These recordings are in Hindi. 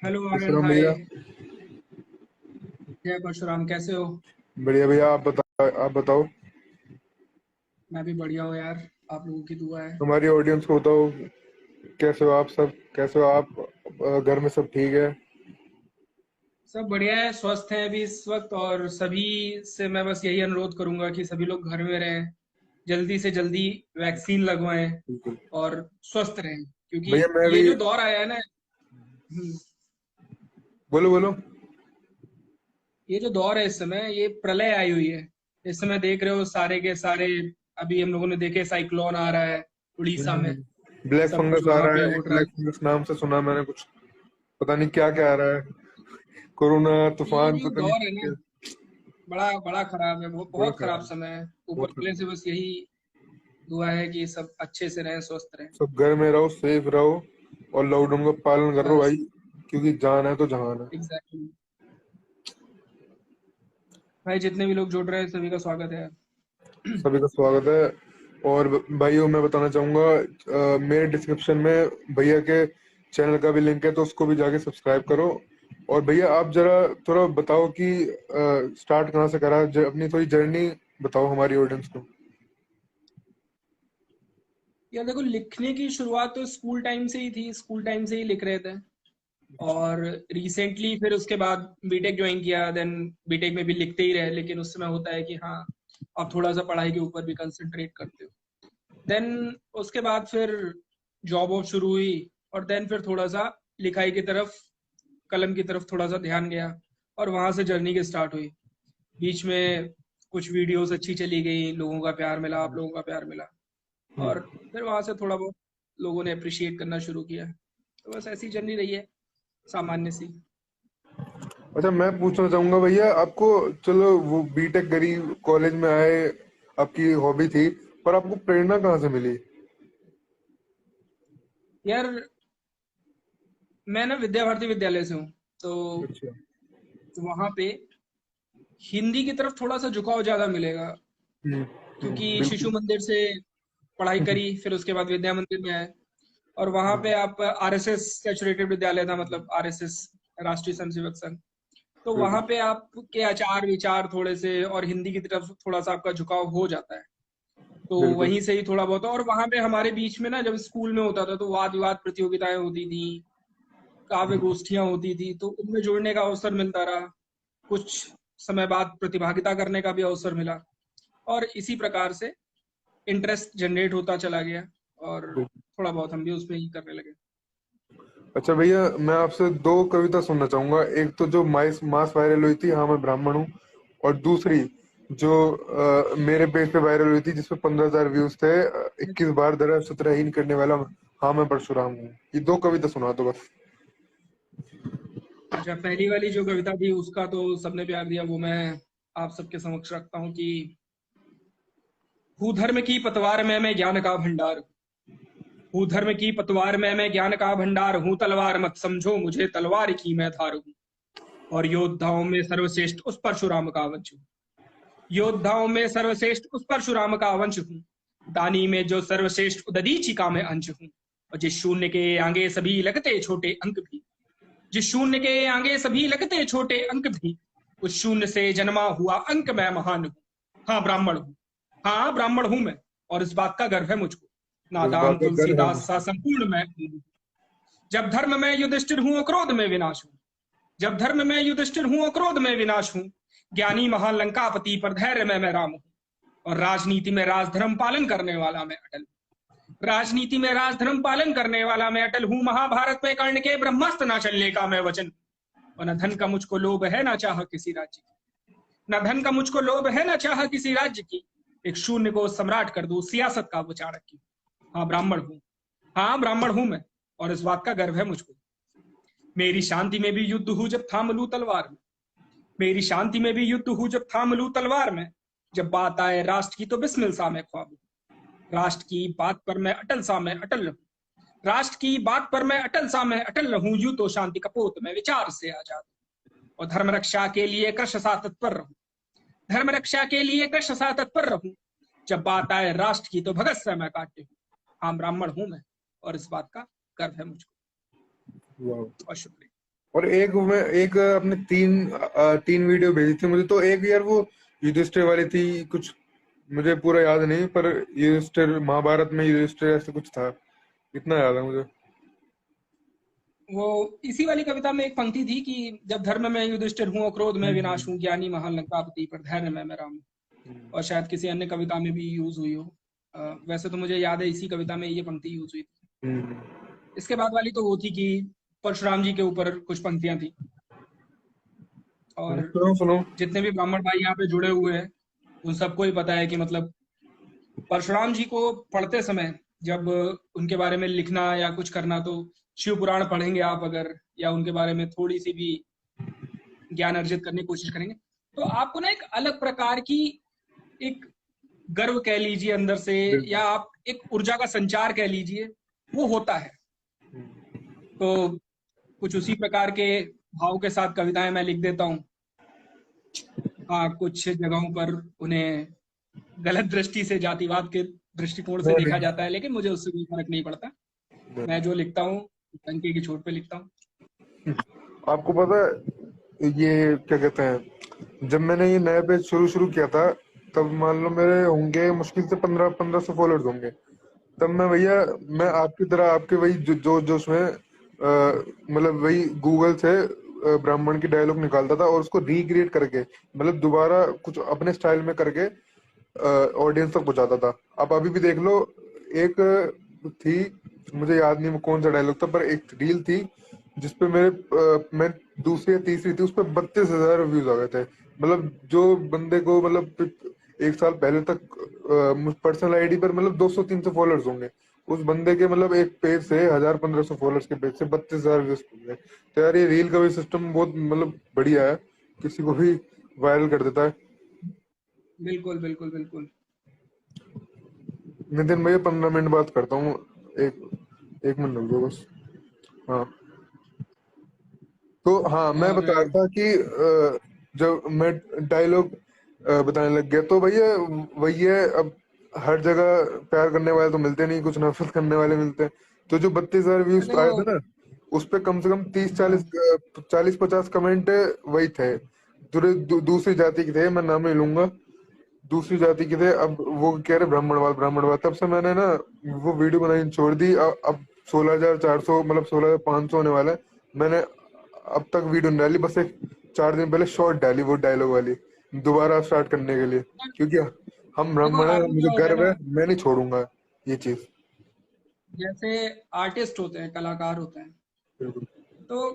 हेलो आनंद, परशुराम हाय। भैया। जय परशुराम, कैसे हो? बढ़िया भैया, आप बताओ। मैं भी बढ़िया हूँ यार। आप लोगों की दुआ है। हमारी ऑडियंस को बताओ, कैसे हो आप सब, कैसे हो आप? घर में सब ठीक है? सब बढ़िया है, स्वस्थ हैं अभी इस वक्त। और सभी से मैं बस यही अनुरोध करूंगा कि सभी लोग घर में रहें, जल्दी से जल्दी वैक्सीन लगवाएं बिल्कुल। और स्वस्थ रहें, क्योंकि भैया मैं ये भी। जो दौर आया है ना। बोलो बोलो। ये जो दौर है इस समय, ये प्रलय आई हुई है। इस समय देख रहे हो सारे के सारे। अभी हम लोगों ने देखे साइक्लोन आ रहा है उड़ीसा में। ब्लैक सब कुछ फंगस आ वहां रहा पे है, हो एक रहा ब्लैक है। फंगस नाम से सुना मैंने कुछ। पता नहीं क्या क्या आ रहा है। कोरोना ये तूफान, जो पता नहीं दौर है ना, क्या। बड़ा बड़ा खराब है, बहुत बड़ा बहुत खराब खराब। समय है। ऊपर बहुत वाले खराब। से बस यही दुआ है कि सब अच्छे से रहें, स्वस्थ रहें। सब घर में रहो, सेफ रहो, और लॉकडाउन का पालन करो बस। भाई। क्योंकि जान है तो जहान है। एग्जैक्टली। भाई, जितने भी लोग जुड़ रहे हैं सभी का स्वागत है। सभी का स्वागत है। और भाइयों, मैं बताना चाहूंगा, मेरे डिस्क्रिप्शन में भैया के चैनल का भी लिंक है, तो उसको भी जाके सब्सक्राइब करो। और भैया आप जरा थोड़ा बताओ कि स्टार्ट कहाँ से करा, अपनी थोड़ी जर्नी बताओ हमारी ऑडियंस को। यार देखो, लिखने की शुरुआत तो स्कूल टाइम से ही थी, स्कूल टाइम से ही लिख रहे थे। और रिसेंटली फिर उसके बाद बीटेक ज्वाइन किया, देन बीटेक में भी लिखते ही रहे, लेकिन उस समय होता है कि हाँ, अब थोड़ा सा पढ़ाई के ऊपर भी कंसंट्रेट करते हो। देन उसके बाद फिर जॉब वॉब शुरू हुई। और देन फिर थोड़ा सा लिखाई की तरफ, कलम की तरफ थोड़ा सा ध्यान गया। और वहां से जर्नी की स्टार्ट हुई। बीच में कुछ वीडियोस अच्छी चली गई, लोगों का प्यार मिला, आप लोगों का प्यार मिला। और हम्म। फिर वहां से थोड़ा बहुत लोगों ने अप्रिशिएट करना शुरू किया। तो बस ऐसी जर्नी रही है, सामान्य सी। अच्छा, मैं पूछना चाहूंगा भैया आपको, चलो वो बीटेक करी, कॉलेज में आए, आपकी हॉबी थी, पर आपको प्रेरणा कहाँ से मिली? यार, मैं ना विद्या भारती विद्यालय से हूँ। तो अच्छा। वहां पे हिंदी की तरफ थोड़ा सा झुकाव ज्यादा मिलेगा, क्योंकि शिशु बिल्कुल। मंदिर से पढ़ाई करी, फिर उसके बाद विद्या मंदिर में आए। और वहां पे आप आरएसएस सैचुरेटेड विद्यालय था, मतलब आरएसएस, राष्ट्रीय स्वयं सेवक संघ। तो वहां बिल्कुल। पे आपके आचार विचार थोड़े से और हिंदी की तरफ थोड़ा सा आपका झुकाव हो जाता है। तो बिल्कुल। वहीं से ही थोड़ा बहुत। और वहां पे हमारे बीच में ना, जब स्कूल में होता था तो वाद विवाद प्रतियोगिताएं होती थी, काव्य गोष्ठियां होती थी, तो उनमें जुड़ने का अवसर मिलता रहा। कुछ समय बाद प्रतिभागिता करने का भी अवसर मिला। और इसी प्रकार से इंटरेस्ट जनरेट होता चला गया। और थोड़ा बहुत हम भी उसमें ही करने लगे। अच्छा भैया, मैं आपसे दो कविता सुनना चाहूंगा। एक तो जो मास मास वायरल हुई थी, हाँ मैं ब्राह्मण हूँ। और दूसरी जो मेरे पेज पे वायरल हुई थी, जिसपे 15,000 व्यूज थे, 21 बार दरा सत्रहीन करने वाला, हाँ मैं परशुराम हूँ। ये दो कविता सुना दो बस। अच्छा, पहली वाली जो कविता थी उसका तो सबने प्यार दिया, वो मैं आप सबके समक्ष रखता हूँ कि हूँ धर्म की पतवार में मैं ज्ञान का भंडार। हूँ धर्म की पतवार में मैं ज्ञान का भंडार हूँ, तलवार मत समझो मुझे, तलवार की मैं धार हूँ। और योद्धाओं में सर्वश्रेष्ठ उस परशुराम का वंश हूँ। योद्धाओं में सर्वश्रेष्ठ उस परशुराम का वंश हूँ। दानी में जो सर्वश्रेष्ठ उददीची का मैं अंश हूँ। और जिस शून्य के आगे सभी लगते छोटे अंक भी, जिस शून्य के आगे सभी लगते छोटे अंक भी, उस शून्य से जन्मा हुआ अंक मैं महान हूँ। हाँ ब्राह्मण हूँ, हाँ ब्राह्मण हूँ मैं। और इस बात का गर्व है मुझको। इस बात नादान का गर्व है तुलसीदास सा मुझको। संपूर्ण मैं हूँ। जब धर्म में युधिष्ठिर हूँ, क्रोध में विनाश हूँ। जब धर्म में युधिष्ठिर हूँ, क्रोध में विनाश हूँ। ज्ञानी महान लंकापति पर धैर्य में मैं राम हूँ। और राजनीति में राजधर्म पालन करने वाला मैं अटल हूँ। राजनीति में राजधर्म पालन करने वाला मैं अटल हूँ। महाभारत में कर्ण के ब्रह्मास्त्र न चलने का मैं वचन। और न धन का मुझको लोभ है, न चाह किसी राज्य की। न धन का मुझको लोभ है, न चाह किसी राज्य की। एक शून्य को सम्राट कर दूं, सियासत का विचारक की। हाँ ब्राह्मण हूँ, हाँ ब्राह्मण हूं मैं। और इस बात का गर्व है मुझको। मेरी शांति में भी युद्ध हूं जब थाम लूं तलवार में। मेरी शांति में भी युद्ध हूं जब थाम लूं तलवार में। जब बात आए राष्ट्र की तो बिस्मिल सा मैं ख्वाब हूं। राष्ट्र की बात पर मैं अटल सा मैं अटल रहूं। राष्ट्र की बात पर मैं अटल सा मैं अटल रहूं। यूं तो शांति कपोत में विचार से आजाद। और धर्म रक्षा के लिए कृष्ण सा तत्पर रहूं। धर्म रक्षा के लिए कृष्ण सा तत्पर रहूं। जब बात आए राष्ट्र की तो भगत से मैं काटे हूं। हाँ ब्राह्मण हूं मैं, और इस बात का गर्व है मुझको। वाह। और शुक्रिया। और एक अपने तीन वीडियो भेजी थी मुझे, तो एक यार वो युधिष्ठिर वाली थी कुछ, मुझे पूरा याद नहीं, पर युधिष्ठिर महाभारत में युधिष्ठिर ऐसे कुछ था, इतना याद है मुझे। वो इसी वाली कविता में एक पंक्ति थी कि जब धर्म में युधिष्ठिर हूँ, क्रोध में विनाश हम्म। हूँ, ज्ञानी महान लंकापति पर धैर्य में मैं राम हूँ। और शायद किसी अन्य कविता में भी यूज हुई हो। वैसे तो मुझे याद है इसी कविता में ये पंक्ति यूज हुई थी। हम्म। इसके बाद वाली तो वो थी कि परशुराम जी के ऊपर कुछ पंक्तियां थी। और सुनो सुनो। जितने भी ब्राह्मण भाई यहाँ पे जुड़े हुए हैं, उन सबको ही पता है कि मतलब परशुराम जी को पढ़ते समय जब उनके बारे में लिखना या कुछ करना, तो शिव पुराण पढ़ेंगे आप अगर, या उनके बारे में थोड़ी सी भी ज्ञान अर्जित करने की कोशिश करेंगे, तो आपको ना एक अलग प्रकार की एक गर्व कह लीजिए अंदर से, बिल्कुल। या आप एक ऊर्जा का संचार कह लीजिए, वो होता है। तो कुछ उसी प्रकार के भाव के साथ कविताएं मैं लिख देता हूँ। हाँ, कुछ जगहों पर उन्हें गलत दृष्टि से, जातिवाद के दृष्टिकोण से नहीं देखा नहीं जाता है, लेकिन मुझे उससे कोई फर्क नहीं पड़ता। मैं जो लिखता हूँ टंके की चोट पे लिखता हूँ। आपको पता है ये क्या कहते हैं, जब मैंने ये नया पेज शुरू शुरू किया था, तब मान लो मेरे होंगे मुश्किल से 1500 फॉलोअर्स होंगे। तब मैं भैया, मैं आपकी तरह आपके वही जो उसमें मतलब वही गूगल से ब्राह्मण की डायलॉग निकालता था और उसको रिक्रिएट करके, मतलब दोबारा कुछ अपने स्टाइल में करके ऑडियंस तक पहुंचाता था। आप अभी भी देख लो, एक थी, मुझे याद नहीं वो कौन सा डायलॉग था, पर एक रील थी जिसपे मैं दूसरी या तीसरी थी, उस पर 32,000 व्यूज आ गए थे। मतलब जो बंदे को मतलब एक साल पहले तक पर्सनल आईडी पर मतलब 200-300 फॉलोअर्स होंगे, उस बंदे के मतलब एक पेज से 1,000-1,500 फॉलोअर्स के पेज से 32,000 व्यूज पहुंच गए। तो यार ये रील का भी सिस्टम बहुत मतलब बढ़िया है, किसी को भी वायरल कर देता है। बिल्कुल बिल्कुल बिल्कुल। नितिन भैया 15 मिनट बात करता हूँ, एक एक मिनट रुक जाओ बस। हाँ, तो हाँ मैं और बता रहा था कि जब मैं डायलॉग बताने लग गया, तो भैया वही है, अब हर जगह प्यार करने वाले तो मिलते नहीं, कुछ नफरत करने वाले मिलते हैं। तो जो 32,000 व्यूज देखो, आए थे ना, उस पे कम से कम 30-40 हाँ, 40-50 कमेंट वही थे, दूसरी जाति के थे, मैं नाम नहीं लूंगा, दूसरी जाति के थे। अब वो कह रहे ब्राह्मणवाद ब्राह्मणवाद, तब से मैंने ना वो वीडियो बनानी छोड़ दी। अब 16,400 मतलब 16,500 होने वाला है। मैंने अब तक वीडियो नहीं डाली, बस एक 4 दिन पहले शॉर्ट डाली वो डायलॉग वाली, दोबारा स्टार्ट करने के लिए, क्योंकि हम देखो ब्राह्मण है, आपको मुझे क्या होता है गर्व ना, है, मैं नहीं छोड़ूंगा ये चीज। जैसे आर्टिस्ट होते हैं, कलाकार होते हैं, बिल्कुल। तो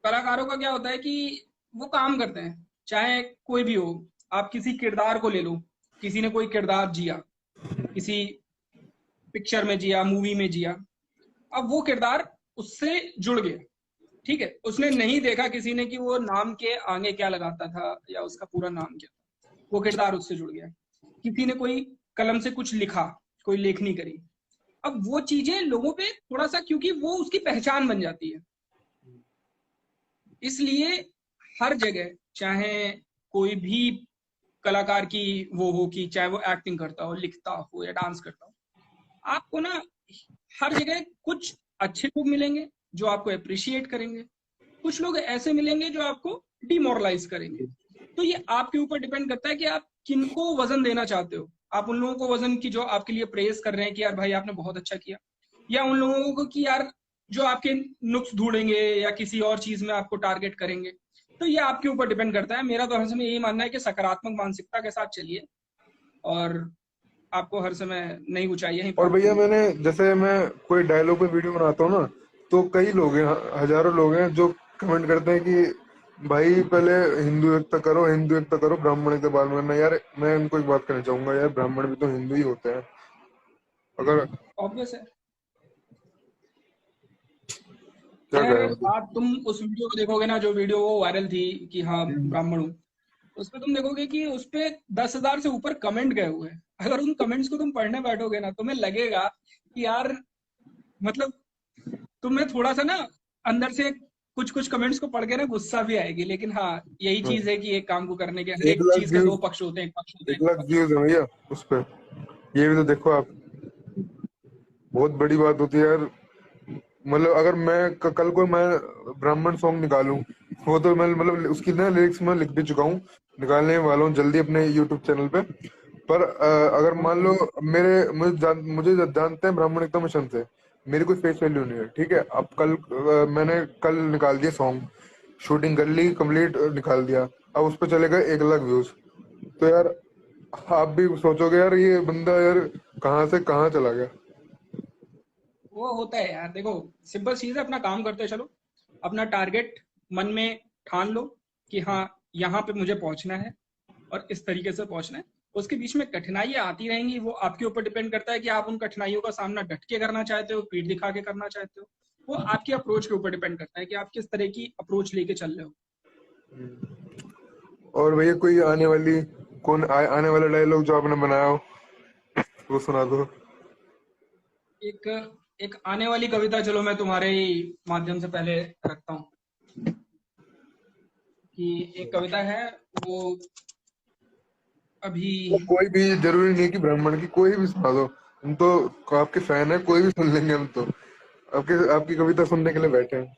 कलाकारों का क्या होता है कि वो काम करते हैं, चाहे कोई भी हो। आप किसी किरदार को ले लो, किसी ने कोई किरदार जिया, किसी पिक्चर में जिया, मूवी में जिया, अब वो किरदार उससे जुड़ गया। ठीक है, उसने नहीं देखा किसी ने कि वो नाम के आगे क्या लगाता था या उसका पूरा नाम क्या था, वो किरदार उससे जुड़ गया। किसी ने कोई कलम से कुछ लिखा, कोई लेखनी करी, अब वो चीजें लोगों पे थोड़ा सा, क्योंकि वो उसकी पहचान बन जाती है। इसलिए हर जगह, चाहे कोई भी कलाकार की वो हो, कि चाहे वो एक्टिंग करता हो, लिखता हो या डांस करता हो, आपको ना हर जगह कुछ अच्छे लोग मिलेंगे जो आपको अप्रिशिएट करेंगे, कुछ लोग ऐसे मिलेंगे जो आपको डिमोरलाइज करेंगे। तो ये आपके ऊपर डिपेंड करता है कि आप किनको वजन देना चाहते हो। आप उन लोगों को वजन की जो आपके लिए प्रेज कर रहे हैं कि यार भाई आपने बहुत अच्छा किया, या उन लोगों को कि यार जो आपके नुक्स ढूंढेंगे या किसी और चीज में आपको टारगेट करेंगे। तो ये आपके ऊपर डिपेंड करता है। मेरा तो हर समय यही मानना है कि सकारात्मक मानसिकता के साथ चलिए, और आपको हर समय नई ऊंचाइयां ही और प्राप्त भैया होंगी। मैंने, जैसे मैं कोई डायलॉग पे वीडियो बनाता हूँ ना, तो कई लोग हैं, हजारों लोग हैं जो कमेंट करते हैं कि भाई पहले हिंदू एकता करो, हिंदू एकता करो, ब्राह्मण एकता बाद में करना। यार मैं उनको एक बात कहना चाहूंगा, यार ब्राह्मण भी तो हिंदू ही होते हैं। अगर ऑब्वियस है। क्या खैर, करें मतलब। आप तुम उस वीडियो को देखोगे ना, जो वीडियो वो वायरल थी कि हाँ हम्म। ब्राह्मण हूँ, उस पर तुम देखोगे कि उस पे 10,000 से ऊपर कमेंट गए हुए हैं। अगर उन कमेंट्स को तुम पढ़ने बैठोगे ना, तुम्हें लगेगा कि यार मतलब तुम्हें थोड़ा सा ना अंदर से कुछ कुछ कमेंट्स को पढ़ के ना गुस्सा भी आएगी। लेकिन हाँ, यही चीज है कि एक काम को करने के हर एक एक लाख चीज के दो व्यूज पक्ष होते हैं, एक पक्ष होता है, एक एक लाख विपक्ष व्यूज होता है भैया उस पर, ये भी तो देखो आप, बहुत बड़ी बात होती है यार। मतलब अगर मैं कल को मैं ब्राह्मण सॉन्ग निकालूं, वो तो मैं मतलब उसकी ना लिरिक्स मैं लिख भी चुका हूँ, निकालने वाला हूँ जल्दी अपने यूट्यूब चैनल पे। पर अगर मान लो मुझे जानते हैं ब्राह्मण एकदम मिशन से, मेरी कोई फेस वैल्यू नहीं है, ठीक है। अब कल मैंने कल निकाल दिया सॉन्ग, शूटिंग कर ली कंप्लीट, निकाल दिया, अब उस पर चलेगा 1 लाख व्यूज। तो यार आप भी सोचोगे यार ये बंदा यार कहाँ से कहाँ चला गया। वो होता है यार, देखो सिंपल चीज है, अपना काम करते चलो, अपना टारगेट मन में ठान लो कि हाँ यहाँ पे मुझे पहुंचना है और इस तरीके से पहुंचना है। उसके बीच में कठिनाइयां आती रहेंगी, वो आपके ऊपर डिपेंड करता है कि आप उन कठिनाइयों का सामना डट के करना चाहते हो, पीठ दिखा के करना चाहते हो। वो आपकी अप्रोच के ऊपर डिपेंड करता है कि आप किस तरह की अप्रोच लेके चल रहे हो। और भैया कोई आने वाला डायलॉग जो आपने बनाया हो वो सुना दो। एक एक आने वाली कविता चलो मैं तुम्हारे ही माध्यम से पहले रखता हूँ कि एक कविता है वो अभी। तो कोई भी जरूरी नहीं कि ब्राह्मण की, कोई भी सुना दो, हम तो आपके फैन है, कोई भी सुन लेंगे हम तो, आपकी कविता सुनने के लिए बैठे हैं।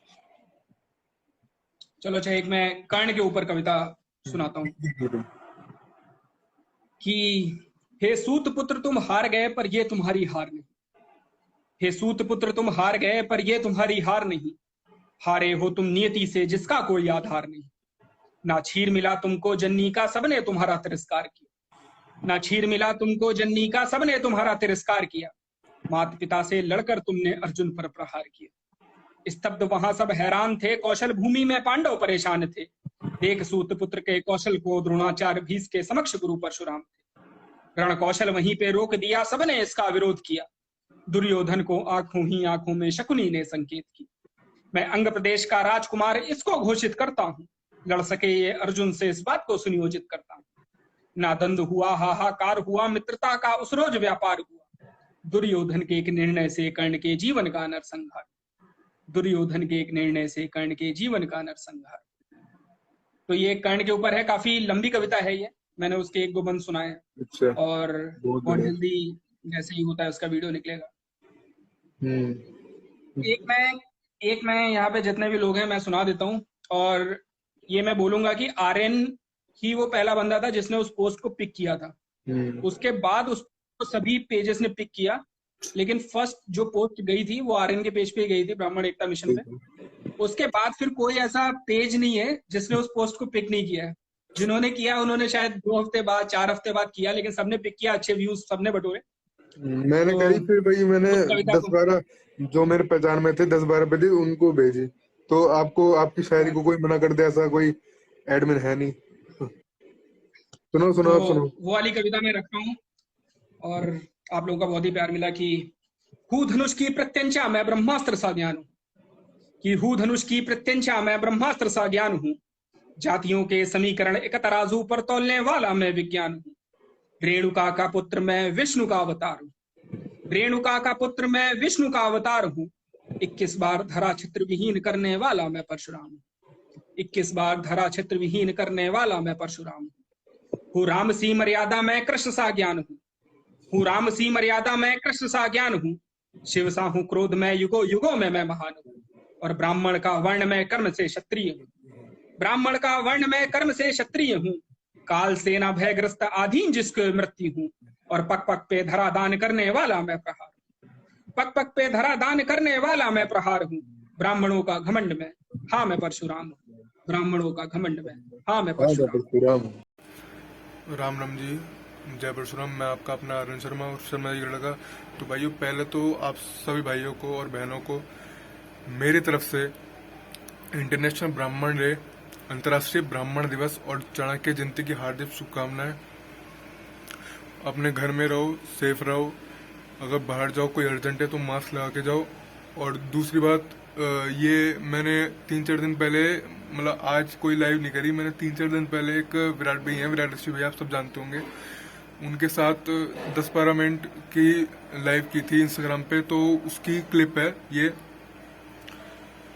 चलो अच्छा, एक मैं कर्ण के ऊपर कविता सुनाता हूँ कि हे सूत पुत्र तुम हार गए पर ये तुम्हारी हार नहीं। हे सूत पुत्र तुम हार गए पर ये तुम्हारी हार नहीं। हारे हो तुम नियति से जिसका कोई आधार नहीं। ना छीर मिला तुमको जन्नी का, सबने तुम्हारा तिरस्कार किया। ना छीर मिला तुमको जन्नी का, सबने तुम्हारा तिरस्कार किया। माता पिता से लड़कर तुमने अर्जुन पर प्रहार किया। स्तब्ध वहां सब हैरान थे, कौशल भूमि में पांडव परेशान थे। देख सूत पुत्र के कौशल को, द्रोणाचार्य भीष्म के समक्ष गुरु परशुराम थे। रण कौशल वहीं पे रोक दिया, सबने इसका विरोध किया। दुर्योधन को आंखों ही आंखों में शकुनी ने संकेत की। मैं अंग प्रदेश का राजकुमार इसको घोषित करता हूँ। लड़ सके ये अर्जुन से इस बात को सुनियोजित करता हूँ। ना दंद हुआ हाहाकार हुआ, मित्रता का उस रोज व्यापार हुआ। दुर्योधन के एक निर्णय से कर्ण के जीवन का नरसंहार। दुर्योधन के एक निर्णय से कर्ण के जीवन का नरसंहार। तो ये कर्ण के ऊपर है, काफी लंबी कविता है ये, मैंने उसके 1-2 बंद सुनाए हैं अच्छा, और बहुत बहुत बढ़िया। जल्दी जैसे ही होता है उसका वीडियो निकलेगा। हम्म। एक मैं एक मैं यहाँ पे जितने भी लोग हैं मैं सुना देता हूँ। और ये मैं बोलूंगा कि आर्यन ही वो पहला बंदा था जिसने उस पोस्ट को पिक किया था। हम्म। उसके बाद उसको सभी पेजेस ने पिक किया, लेकिन फर्स्ट जो पोस्ट गई थी वो आर्यन के पेज पे गई थी, ब्राह्मण एकता मिशन पे। ठीक है। उसके बाद फिर कोई ऐसा पेज नहीं है जिसने उस पोस्ट को पिक नहीं किया है। जिन्होंने किया उन्होंने शायद 2 हफ्ते बाद 4 हफ्ते बाद किया, लेकिन सबने पिक किया, अच्छे व्यूज सबने बटोरे। मैंने तो करी, फिर भाई मैंने उस कविता दस को बारह जो मेरे पहचान में थे 10-12 पे थे उनको भेजी। तो आपको आपकी शायरी को कोई मना कर दे ऐसा कोई एडमिन है नहीं। सुनो तो सुनो, आप सुनो। वो वाली कविता मैं रखता हूँ। और आप लोगों का बहुत ही प्यार मिला कि हूँ धनुष की प्रत्यंचा मैं ब्रह्मास्त्र सा ज्ञान हूँ। कि हूँ धनुष की प्रत्यंचा मैं ब्रह्मास्त्र सा ज्ञान हूँ। जातियों के समीकरण एक तराजू पर तौलने वाला मैं विज्ञान हूँ। रेणुका का पुत्र मैं विष्णु का अवतार हूँ। रेणुका का पुत्र मैं विष्णु का अवतार हूँ। 21 बार धरा छित्र विहीन करने वाला मैं परशुराम हूँ। 21 बार धरा छित्र विहीन करने वाला मैं परशुराम हूँ। हूँ राम सी मर्यादा मैं कृष्ण सा ज्ञान हूँ। हूँ राम सी मर्यादा मैं कृष्ण सा ज्ञान हूँ। शिव सा हूँ क्रोध में युगो युगो में मैं महान हूँ। और ब्राह्मण का वर्ण में कर्म से क्षत्रिय हूँ। ब्राह्मण का वर्ण में कर्म से क्षत्रिय हूँ। काल सेना भयग्रस्त आधीन जिसको मृत्यु हूँ। और पक पक पे धरा दान करने वाला मैं प्रहार। पक पक पे धरा दान करने वाला मैं प्रहार हूँ। ब्राह्मणों का घमंड में हाँ मैं परशुराम हूँ। ब्राह्मणों का घमंड में हाँ मैं हाँ मैं परशुराम हूँ। परशुराम। राम राम जी। जय परशुराम। मैं आपका अपना अरुण शर्मा और शर्मा जी लड़का। तो भाइयों, पहले तो आप सभी भाइयों को और बहनों को मेरी तरफ से इंटरनेशनल ब्राह्मण डे, अंतर्राष्ट्रीय ब्राह्मण दिवस और चाणक्य जयंती की हार्दिक शुभकामनाएं। अपने घर में रहो, सेफ रहो। अगर बाहर जाओ कोई अर्जेंट है तो मास्क लगा के जाओ। और दूसरी बात, ये मैंने 3-4 दिन पहले, मतलब आज कोई लाइव नहीं करी, मैंने 3-4 दिन पहले एक विराट भाई हैं, विराट ऋषि भैया, आप सब जानते होंगे, उनके साथ 10-12 मिनट की लाइव की थी इंस्टाग्राम पे। तो उसकी क्लिप है ये।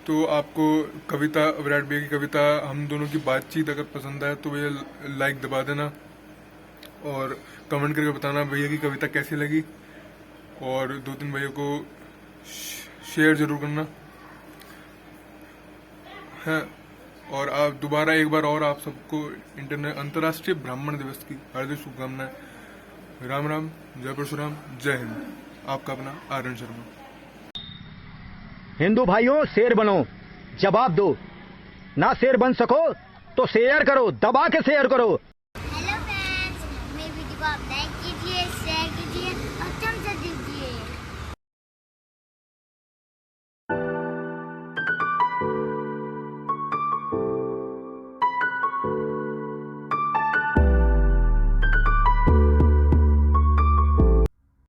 तो आपको कविता, विराट भैया की कविता, हम दोनों की बातचीत अगर पसंद आए तो भैया लाइक दबा देना और कमेंट करके बताना भैया की कविता कैसी लगी। और 2-3 भैया को शेयर जरूर करना है। और आप दोबारा एक बार और आप सबको अंतर्राष्ट्रीय ब्राह्मण दिवस की हार्दिक शुभकामनाएं। राम राम, जय परशुराम, जय हिंद। आपका अपना आर्यन शर्मा। हिंदू भाइयों, शेर बनो, जवाब दो। ना शेर बन सको तो शेयर करो, दबा के शेयर करो।